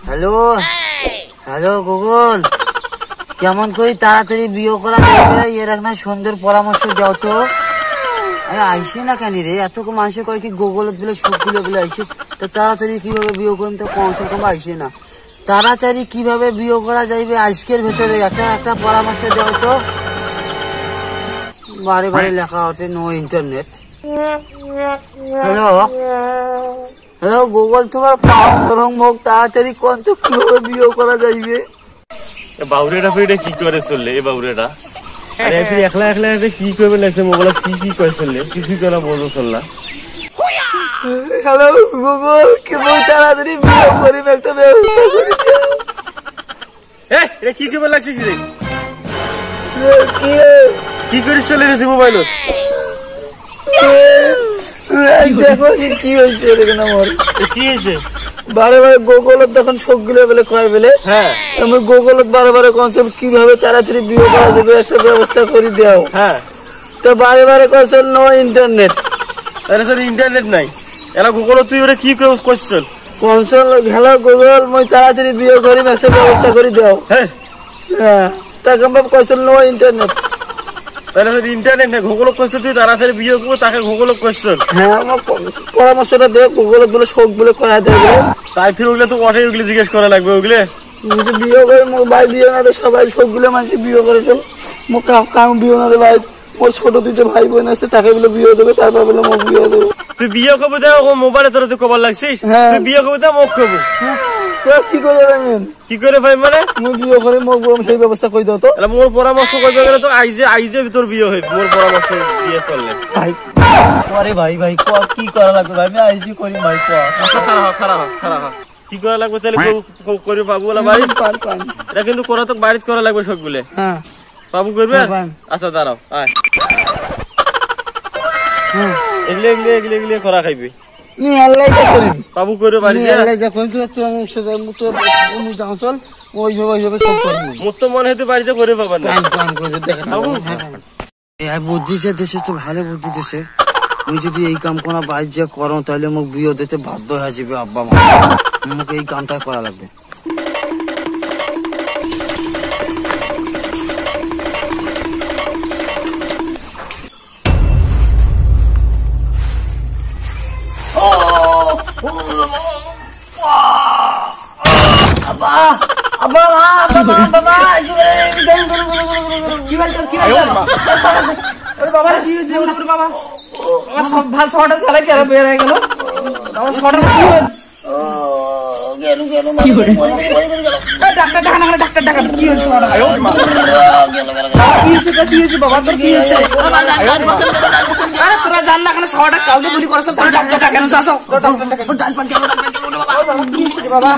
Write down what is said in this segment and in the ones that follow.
Hello hello Google, কেমন করে তাড়াতাড়ি বিয়ে করা যাবে এর একটা সুন্দর পরামর্শ দাও তো। আরে আইসে না কেন রে, এত মানুষ কয় কি গুগল বলে সবগুলো বলে আইসে, তো তাড়াতাড়ি কিভাবে বিয়ে করুন তো কমসে কম আইসে না। তাড়াতাড়ি কিভাবে বিয়ে করা যাইবে আজকের ভেতরে একটা পরামর্শ দাও তো। বারে বারে লেখা হচ্ছে no internet. Hello hello Google, তোমার পাও গরম মুখ, তাড়াতাড়ি কোন তো কিভাবে বিয়ে করা যাইবে। বাউরেটা ফেটে কি করে চললে এ বাউরেটা? আরে তুই একলা একলা কি করবে লাগছে মোবাইল কি করে চললে কিছু করে বলবো চললা। হ্যালো গুগল, কেমন তাড়াতাড়ি বিয়ে করিব একটা ব্যবস্থা করে দিও। এটা কি করবে লাগছিস রে? কি করিস চলে রে মোবাইল? দেখো কি হয়েছে আমার, কি হয়েছে? বারে বারে গুগলত তখন সবগুলো বলে কয় বলে, হ্যাঁ আমি গুগলত বারে বারে কনসেপ্ট কিভাবে তাড়াতাড়ি বিয়ে করা যাবে একটা ব্যবস্থা করে দাও। হ্যাঁ তো বারে বারে কনসেপ্ট নো ইন্টারনেট। আরে তোর ইন্টারনেট নাই, এলা গুগল তুই ওরা কি কোশ্চেন কনসোল হ্যালো গুগল, মই তাড়াতাড়ি বিয়ে করিম একটা ব্যবস্থা করে দাও। হ্যাঁ হ্যাঁ তাকে কনসোল নো ইন্টারনেট। তাহলে তোর ইন্টারনেট নেই, গুগল কোশ্চেন তুই তাড়াতাড়ি বিয়ে করবো তাকে গুগল কোশ্চেন। হ্যাঁ আমার পরামর্শটা দেও, গুগলত বলে শোক বলে করা দেবে। তাই ফির ওগুলো তো ওটাই ওগুলো জিজ্ঞেস করা লাগবে। ওগুলো বিয়ে করে মোর ভাই বিয়ে না, সবাই সবগুলো মানুষ বিয়ে করেছে, মোর কাম বিয়ে না ভাই। মোর ছোট দুটো ভাই বোন আছে, তাকে বলে বিয়ে দেবে, তারপর বলে মোক বিয়ে দেবে। তুই বিয়ে করবো দেখ মোবাইলে তোর তুই কবার লাগছিস। তুই বিয়ে করবো দেখ মোক করবো। তোরা কি করে জানেন? কি করে ভাই মানে মুই বিয়ে করে মোক সেই ব্যবস্থা করে দাও তো। মোর পরামর্শ করবে গেলে তো আইজে তোর বিয়ে হইবে। মোর পরামর্শ দিয়ে চললে ভাই আরে ভাই ভাই কি করা লাগবে ভাই, আমি আইজি করি ভাই। খারাপ কি করা লাগবে তাহলে করে পাবো বলা ভাই। এটা কিন্তু করা তো বাড়িতে করা লাগবে সবগুলো। হ্যাঁ বাবু করবে। আচ্ছা দাঁড়াও আয়, এগুলো এগুলো এগুলো এগুলো করা খাইবি বাবু করে বাড়ি মনে হতে বাড়িতে করে পাবেন না। বুদ্ধি দেশে তো ভালো বুদ্ধি দেশে, তুই যদি এই কাম কোন বাড়ি যে করো তাহলে মোক বিয়ে দিতে বাধ্য হয়ে যাবে আব্বা মা। আমাকে এই কামটা করা লাগবে। তোরা জান না এখানে শহরটা কাউকে গুলি করেছে, তোরা ডাক্তার কেন আসো? বাবা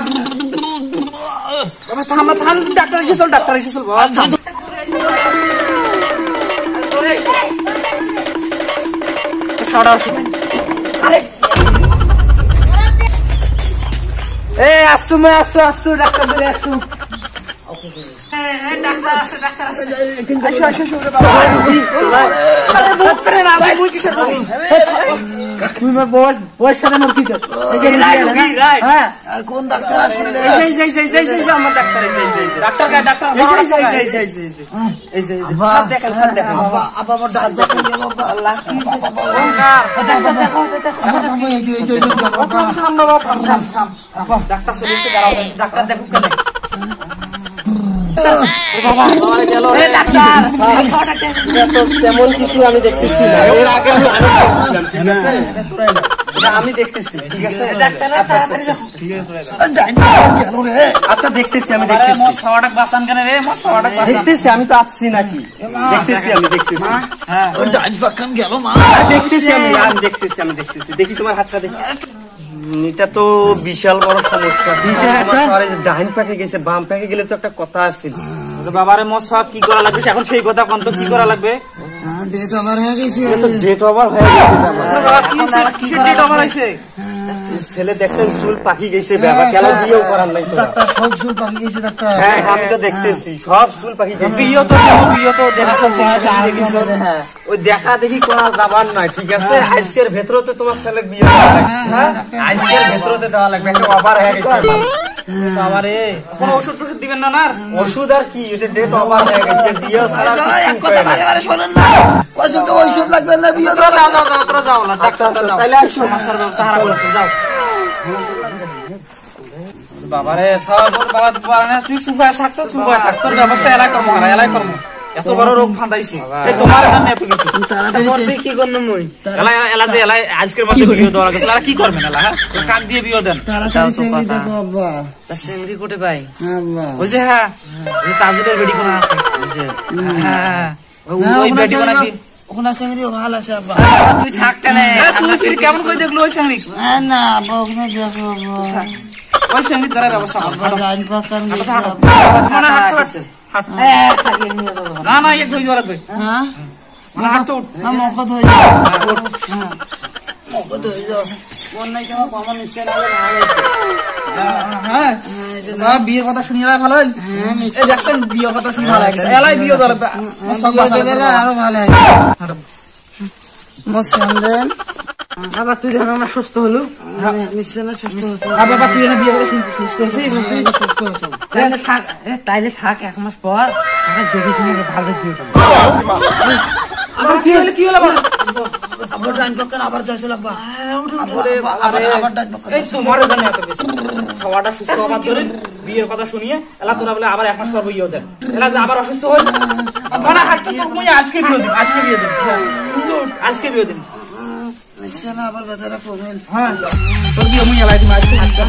থাম থাম, ডাক্তার এসে চল, ডাক্তার এসে চল বাবা থাম। আসছো মে আসছো আসছো, ডাক্তার ধরে আসছো। কোন ডাক্তার আসলে? আমার ডাক্তার ডাক্তার দেখো কেন তেমন কিছু আমি দেখতেছি না, এর আগে আমি দেখতেছি। ঠিক আছে আচ্ছা দেখতেছি, আমি দেখতেছি, আমি তো আসছি নাকি দেখতেছি, আমি দেখতেছি দেখতেছি দেখি তোমার হাতটা দেখি। এটা তো বিশাল বড় সমস্যা। ডাইন পাকে গেছে, বাম পাকে গেলে তো একটা কথা আছে। বাবারে মশা কি করা লাগবে এখন সেই কথা কোন তো কি করা লাগবে? ডেট ওভার হয়ে গেছে। ডেট ওভার হয়ে গেছে। ছেলে দেখছেন চুল পাকি গেছে, বাবা কেন বিয়েও করার নাই? ডাক্তার সব চুল পাকি গেছে ডাক্তার। হ্যাঁ আমি তো দেখতেছি সব চুল পাকি গেছে। বিয়ে তো ওই দেখা দেখি করা যাবার নাই। ঠিক আছে আজকের ভেতরতে তোমার ছেলে বিয়ে করা লাগবে। আজকের ভেতরতে দেওয়া লাগবে, একটা ওভার হয়ে গেছে। বাবারে কোনো ওষুধ টষুধ দিবেন না? না ওষুধ আর কি, এটা ডেট ওভার হয়ে গেছে, দিও ছাড়া এক কথা বারে বারে শোনেন না, কইছো তো ওষুধ লাগবে না বিয়ে তোরা যাও যাও যাও, তোরা যাও না, আচ্ছা, ডাক্তার যাও, তাহলে আসো। মাসার ব্যবস্থা হারা করছে, যাও। বাবারে সব ওর বাবা বাবা না, তুই চুপায় থাকতো, চুপায় থাক, তোর ব্যবস্থা এলাই কর্ম হারা, এলাই কর্ম। এত বড় রোগ ফান্দাইছে এই তোমার জন্য এত কিছু। তাড়াতাড়ি কি করব মই? এলাই এলাই যে এলাই আজকের মধ্যে বিয়ে দেওয়া গেছে, আর কি করবেন এলা? হ্যাঁ কাক দিয়ে বিয়ে দেন। তাড়াতাড়ি চিংড়ি দেখো আব্বা। চিংড়ি কোটে পাই? আব্বা ওই যে হ্যাঁ ওই তাজুলের বেডি কোন আছে, ওই যে হ্যাঁ ওই বেডি কোন কি ওখানে চিংড়িও ভালো আছে আব্বা। তুই থাক কেন? তুই ফির কেমন করে দেখলো ওই চিংড়ি? না আব্বা ওখানে দেখো আব্বা। ওই চিংড়ি দ্বারা ব্যবস্থা করো। আব্বা লাইন পাকার নিয়ে হাঁটো, মানে হাঁটো, হাঁটো। না না এক ধরে যাওয়া লাগবে। হ্যাঁ মানে হাঁটো উঠ। না মকত হয়ে যাও। হ্যাঁ মকত হয়ে যাও। বন্যায় সময় কমন নিচ্ছে না ভালো আছে। হ্যাঁ না বিয়ের কথা শুনিয়ে ভালো হয়। এই দেখছেন বিয়ের কথা শুনে ভালো লাগছে, এলাই বিয়ে দেওয়া লাগবে। আরো ভালো হয়। মসেন্দেন বাবা তুই দেখো আমার সুস্থ হলো। নিশ্চয় না সুস্থ হতো। বাবা তুই না বিয়ে করে সুস্থ হয়েছিস? সুস্থ হতো। তাইলে থাক 1 মাস পর দেখে শুনে ভালো দিয়ে দেবো। আবার কি হলো কি হলো? আবার ডাইন পাকার আবার যাইছিল আব্বা। আবার ডাইন পাকার। এই তোমার জন্য এত কিছু সবাটা সুস্থ হবার ধরে বিয়ের কথা শুনিয়ে এলা তোরা বলে আবার 1 মাস পর বিয়ে দেন, এলা যে আবার অসুস্থ হয়ে মানে হাঁটতে তো মুই আজকে বিয়ে দিন, আজকে বিয়ে দিন, কিন্তু আজকে বিয়ে দিন। নিশ্চয় না আবার ব্যথাটা কমেল। হ্যাঁ তোর বিয়ে মুই এলাই তুমি আজকে হাঁটতে